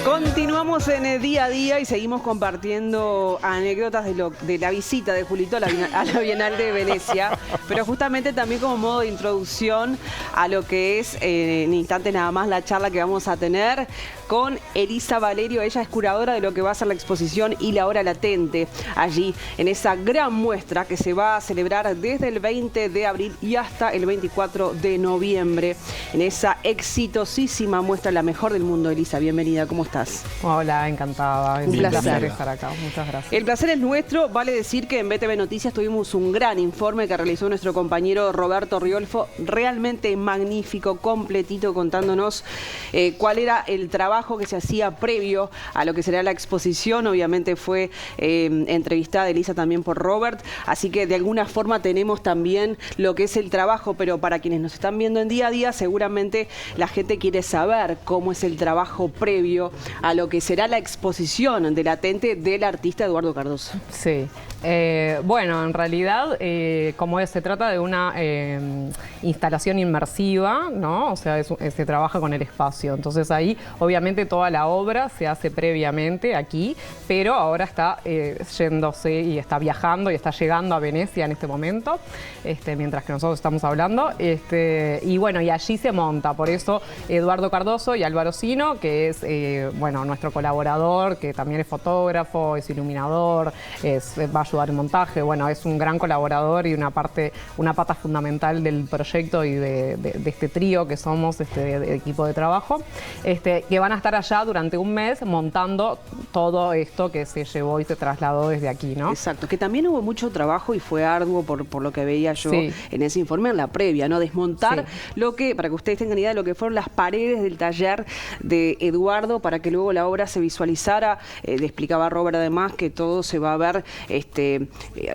Continuamos en el día a día y seguimos compartiendo anécdotas de la visita de Julito a la Bienal de Venecia, pero justamente también como modo de introducción a lo que es en instantes nada más la charla que vamos a tener con Elisa Valerio. Ella es curadora de lo que va a ser la exposición Y la hora latente, allí en esa gran muestra que se va a celebrar desde el 20 de abril y hasta el 24 de noviembre, en esa exitosísima muestra, la mejor del mundo. Elisa, bienvenida, ¿cómo estás? Hola, encantada. Un placer estar acá. Muchas gracias. El placer es nuestro. Vale decir que en BTV Noticias tuvimos un gran informe que realizó nuestro compañero Roberto Riolfo, realmente magnífico, completito, contándonos cuál era el trabajo que se hacía previo a lo que será la exposición. Obviamente fue entrevistada Elisa también por Robert, así que de alguna forma tenemos también lo que es el trabajo, pero para quienes nos están viendo en día a día, seguramente la gente quiere saber cómo es el trabajo previo a lo que será la exposición de Latente del artista Eduardo Cardoso. Sí. Bueno, en realidad, como se trata de una instalación inmersiva, ¿no? O sea, se trabaja con el espacio. Entonces ahí, obviamente, toda la obra se hace previamente aquí, pero ahora está yéndose y está viajando y está llegando a Venecia en este momento, mientras que nosotros estamos hablando. Y bueno, y allí se monta. Por eso Eduardo Cardoso y Álvaro Sino, que es, bueno, nuestro colaborador, que también es fotógrafo, es iluminador, va a ayudar en montaje. Bueno, es un gran colaborador y una pata fundamental del proyecto y de este trío que somos, de equipo de trabajo, que van a estar allá durante un mes montando todo esto que se llevó y se trasladó desde aquí, ¿no? Exacto, que también hubo mucho trabajo y fue arduo por lo que veía yo en ese informe, en la previa, ¿no? Desmontar lo que, para que ustedes tengan idea de lo que fueron las paredes del taller de Eduardo, para que luego la obra se visualizara. Le explicaba a Robert además que todo se va a ver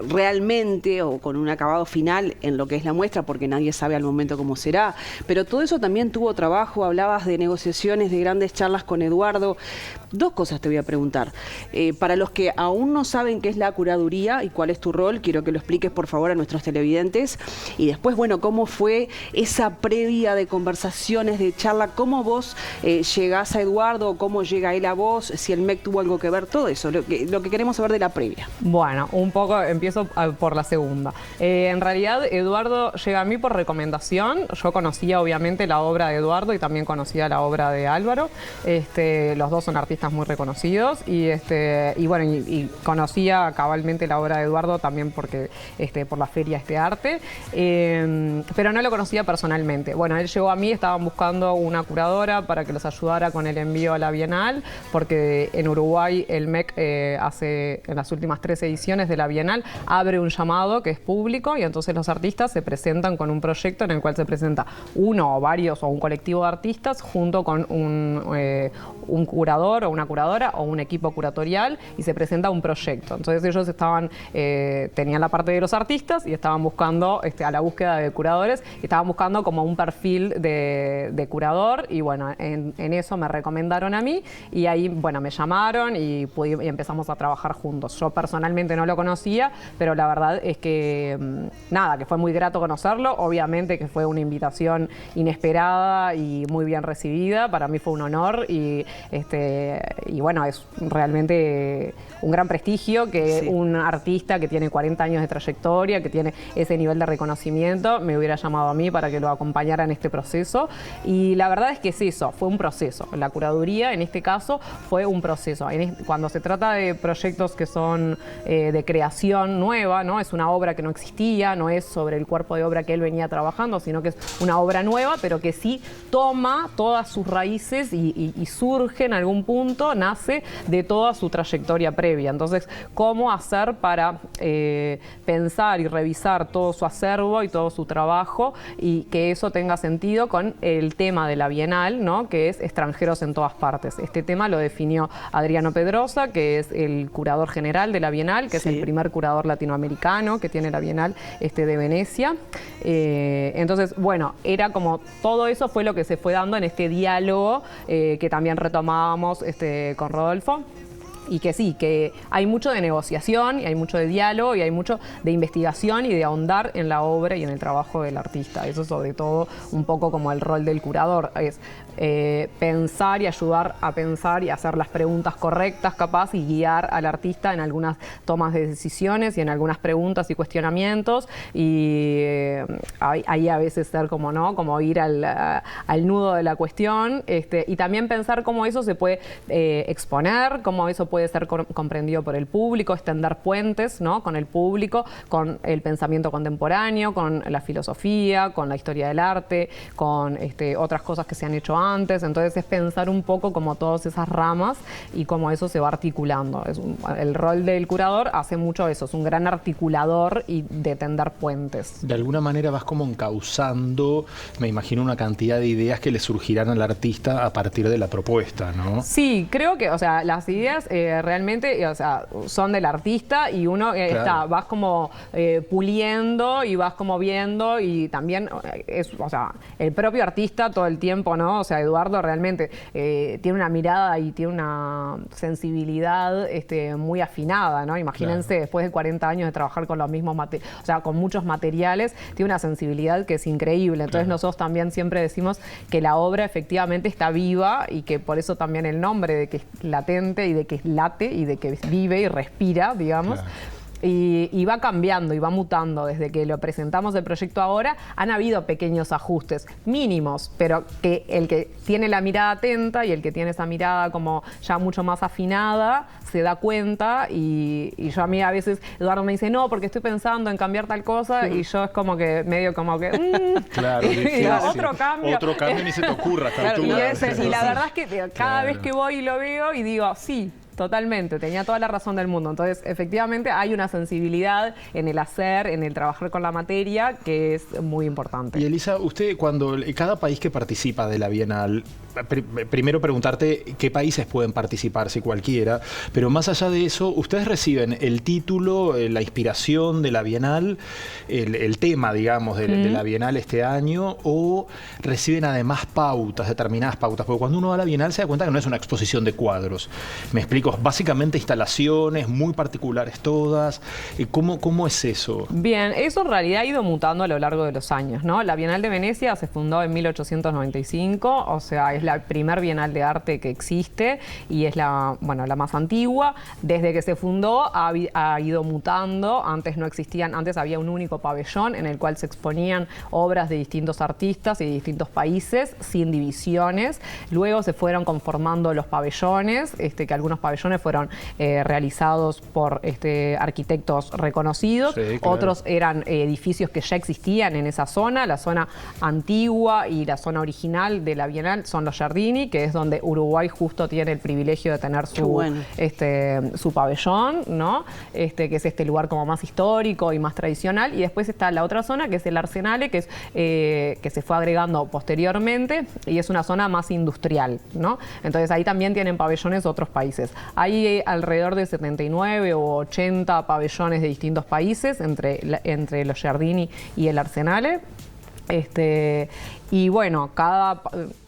realmente o con un acabado final en lo que es la muestra, porque nadie sabe al momento cómo será, pero todo eso también tuvo trabajo. Hablabas de negociaciones, de grandes charlas con Eduardo. Dos cosas te voy a preguntar. Para los que aún no saben qué es la curaduría y cuál es tu rol, quiero que lo expliques por favor a nuestros televidentes. Y después, bueno, ¿cómo fue esa previa de conversaciones, de charla? ¿Cómo vos llegás a Eduardo? ¿Cómo llega él a vos? Si el MEC tuvo algo que ver, todo eso, lo que queremos saber de la previa. Bueno, un poco empiezo por la segunda. En realidad, Eduardo llega a mí por recomendación. Yo conocía obviamente la obra de Eduardo y también conocía la obra de Álvaro. Los dos son artistas muy reconocidos y bueno, y conocía cabalmente la obra de Eduardo también porque por la feria arte, pero no lo conocía personalmente. Bueno, él llegó a mí, estaban buscando una curadora para que los ayudara con el envío a la Bienal, porque en Uruguay el MEC hace, en las últimas 3 ediciones de la Bienal, abre un llamado que es público y entonces los artistas se presentan con un proyecto en el cual se presenta uno o varios o un colectivo de artistas junto con un curador o una curadora o un equipo curatorial y se presenta un proyecto. Entonces ellos tenían la parte de los artistas y estaban buscando, a la búsqueda de curadores, y estaban buscando como un perfil de curador y bueno, en eso me recomendaron a mí y ahí, bueno, me llamaron y empezamos a trabajar juntos. Yo personalmente no lo conocía, pero la verdad es que, nada, que fue muy grato conocerlo. Obviamente que fue una invitación inesperada y muy bien recibida. Para mí fue un honor y bueno, es realmente un gran prestigio que un artista que tiene 40 años de trayectoria, que tiene ese nivel de reconocimiento, me hubiera llamado a mí para que lo acompañara en este proceso. Y la verdad es que es eso, fue un proceso. La curaduría, en este caso, fue un proceso. Cuando se trata de proyectos que son de creación nueva, ¿no? Es una obra que no existía, no es sobre el cuerpo de obra que él venía trabajando, sino que es una obra nueva, pero que sí toma todas sus raíces y surge en algún punto, nace de toda su trayectoria previa. Entonces, ¿cómo hacer para pensar y revisar todo su acervo y todo su trabajo y que eso tenga sentido con el tema de la Bienal, ¿no? Que es extranjeros en todas partes? Este tema lo definió Adriano Pedrosa, que es el curador general de la Bienal, que es el primer curador latinoamericano que tiene la Bienal de Venecia. Entonces, bueno, era como todo eso fue lo que se fue dando en este diálogo que también retomábamos con Rodolfo. Y que sí, que hay mucho de negociación y hay mucho de diálogo y hay mucho de investigación y de ahondar en la obra y en el trabajo del artista. Eso sobre todo un poco como el rol del curador. Es pensar y ayudar a pensar y hacer las preguntas correctas, capaz, y guiar al artista en algunas tomas de decisiones y en algunas preguntas y cuestionamientos. Y ahí a veces ser como, ¿no? Como ir al nudo de la cuestión, y también pensar cómo eso se puede exponer, cómo eso puede ser comprendido por el público, extender puentes, ¿no? Con el público, con el pensamiento contemporáneo, con la filosofía, con la historia del arte, con otras cosas que se han hecho antes. Entonces es pensar un poco como todas esas ramas y cómo eso se va articulando. El rol del curador hace mucho eso, es un gran articulador y de tender puentes. De alguna manera vas como encauzando, me imagino, una cantidad de ideas que le surgirán al artista a partir de la propuesta, ¿no? Sí, creo que, o sea, las ideas realmente, o sea, son del artista y uno Claro. vas como puliendo y vas como viendo, y también o sea, el propio artista todo el tiempo, ¿no? O sea, Eduardo realmente tiene una mirada y tiene una sensibilidad muy afinada, ¿no? Imagínense, Claro. después de 40 años de trabajar con los mismos o sea, con muchos materiales, tiene una sensibilidad que es increíble. Entonces Claro. nosotros también siempre decimos que la obra efectivamente está viva, y que por eso también el nombre de que es latente y de que late y de que vive y respira, digamos. Claro. Y va cambiando y va mutando. Desde que lo presentamos el proyecto ahora, han habido pequeños ajustes, mínimos, pero que el que tiene la mirada atenta y el que tiene esa mirada como ya mucho más afinada, se da cuenta. Y yo, a mí a veces Eduardo me dice, no, porque estoy pensando en cambiar tal cosa, y yo es como que, medio como que, Claro, y digo, difícil. otro cambio. Otro cambio ni se te ocurra a esta Claro, altura. Y la verdad es que cada Claro. vez que voy y lo veo y digo, sí, totalmente, tenía toda la razón del mundo. Entonces, efectivamente, hay una sensibilidad en el hacer, en el trabajar con la materia, que es muy importante. Y Elisa, usted, cuando cada país que participa de la Bienal, primero preguntarte qué países pueden participar, si cualquiera, pero más allá de eso, ustedes reciben el título, la inspiración de la Bienal, el tema, digamos, de la Bienal este año, o reciben además pautas, determinadas pautas, porque cuando uno va a la Bienal se da cuenta que no es una exposición de cuadros. Me explico, básicamente instalaciones muy particulares todas. ¿Cómo es eso? Bien, eso en realidad ha ido mutando a lo largo de los años, ¿no? La Bienal de Venecia se fundó en 1895, o sea, es la primer Bienal de arte que existe y es la más antigua. Desde que se fundó ha ido mutando. Antes no existían, antes había un único pabellón en el cual se exponían obras de distintos artistas y de distintos países, sin divisiones. Luego se fueron conformando los pabellones, que algunos pabellones fueron realizados por arquitectos reconocidos. Sí, claro. Otros eran edificios que ya existían en esa zona. La zona antigua y la zona original de la Bienal son los Giardini, que es donde Uruguay justo tiene el privilegio de tener su pabellón, ¿no? Que es este lugar como más histórico y más tradicional. Y después está la otra zona, que es el Arsenale, que es que se fue agregando posteriormente, y es una zona más industrial, ¿no? Entonces ahí también tienen pabellones otros países. Hay alrededor de 79 o 80 pabellones de distintos países entre los Giardini y el Arsenale. Y bueno,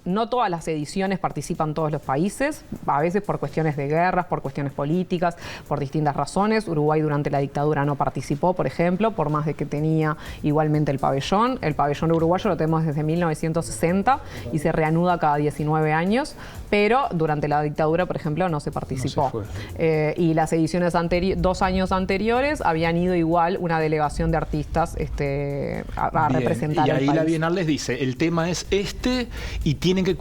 no todas las ediciones participan todos los países, a veces por cuestiones de guerras, por cuestiones políticas, por distintas razones. Uruguay durante la dictadura no participó, por ejemplo, por más de que tenía igualmente el pabellón. El pabellón uruguayo lo tenemos desde 1960 y se reanuda cada 19 años, pero durante la dictadura, por ejemplo, no se participó. No se Y las ediciones 2 años anteriores habían ido igual una delegación de artistas a Bien, representar y el ahí país. la Bienal les dice, el tema es y tiene que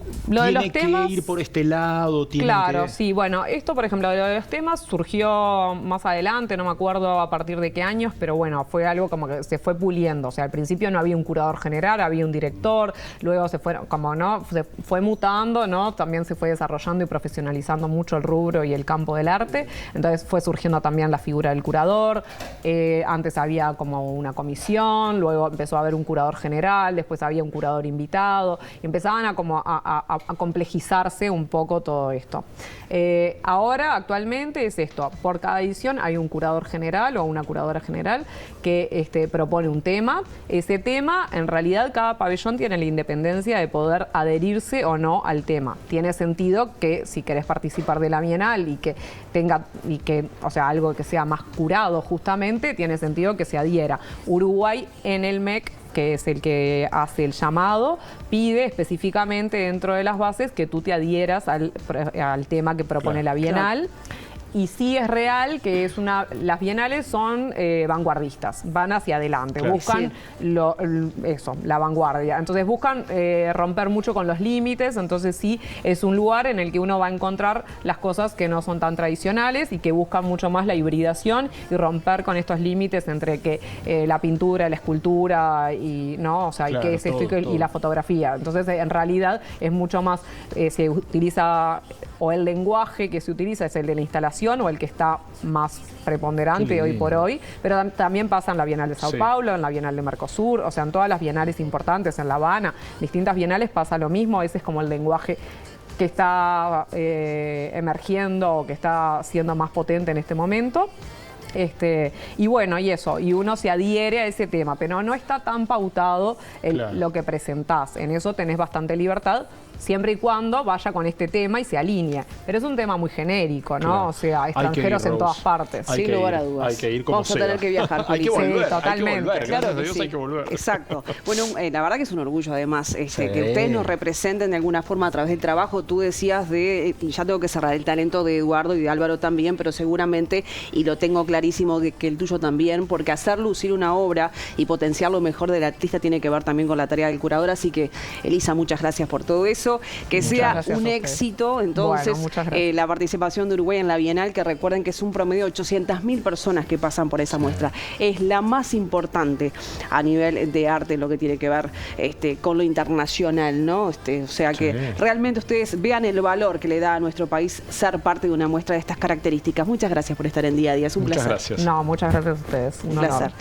ir por este lado. Claro, sí. Bueno, esto, por ejemplo, lo de los temas surgió más adelante, no me acuerdo a partir de qué años, pero bueno, fue algo como que se fue puliendo. O sea, al principio no había un curador general, había un director, luego se fue mutando, ¿no? También se fue desarrollando y profesionalizando mucho el rubro y el campo del arte. Entonces fue surgiendo también la figura del curador. Antes había como una comisión, luego empezó a haber un curador general, después había un curador invitado, y empezaban a complejizarse un poco todo esto. Ahora, actualmente, es esto: por cada edición hay un curador general o una curadora general que propone un tema. Ese tema, en realidad, cada pabellón tiene la independencia de poder adherirse o no al tema. Tiene sentido que si querés participar de la Bienal y que o sea, algo que sea más curado, justamente, tiene sentido que se adhiera. Uruguay en el MEC, que es el que hace el llamado, pide específicamente dentro de las bases que tú te adhieras al tema que propone la Bienal. Y sí es real que las bienales son vanguardistas, van hacia adelante, buscan la vanguardia. Entonces buscan romper mucho con los límites, entonces sí es un lugar en el que uno va a encontrar las cosas que no son tan tradicionales y que buscan mucho más la hibridación y romper con estos límites entre que la pintura, la escultura y no, o sea, y qué es esto y la fotografía. Entonces en realidad es mucho más, se utiliza, o el lenguaje que se utiliza es el de la instalación o el que está más preponderante hoy por hoy, pero también pasa en la Bienal de Sao Paulo, en la Bienal de Mercosur, o sea, en todas las bienales importantes, en La Habana, distintas bienales pasa lo mismo, ese es como el lenguaje que está emergiendo o que está siendo más potente en este momento. Y bueno, y eso, y uno se adhiere a ese tema, pero no está tan pautado lo que presentás. En eso tenés bastante libertad, siempre y cuando vaya con este tema y se alinee. Pero es un tema muy genérico, ¿no? O sea, extranjeros en todas partes. Sin lugar a dudas. Hay que ir como Vamos a tener que viajar. Hay que volver, sí, totalmente. Hay que volver. Claro Gracias a que Dios sí. hay que volver. Exacto. Bueno, la verdad que es un orgullo además que ustedes nos representen de alguna forma a través del trabajo. Tú decías ya tengo que cerrar, el talento de Eduardo y de Álvaro también, pero seguramente, y lo tengo clarísimo, que el tuyo también, porque hacer lucir una obra y potenciar lo mejor del artista tiene que ver también con la tarea del curador. Así que, Elisa, muchas gracias por todo eso. Que sea un éxito, entonces, bueno, la participación de Uruguay en la Bienal, que recuerden que es un promedio de 800.000 personas que pasan por esa muestra. Es la más importante a nivel de arte, lo que tiene que ver con lo internacional, ¿no? O sea que realmente ustedes vean el valor que le da a nuestro país ser parte de una muestra de estas características. Muchas gracias por estar en Día a Día, es un placer. Muchas gracias. No, muchas gracias a ustedes. Un placer.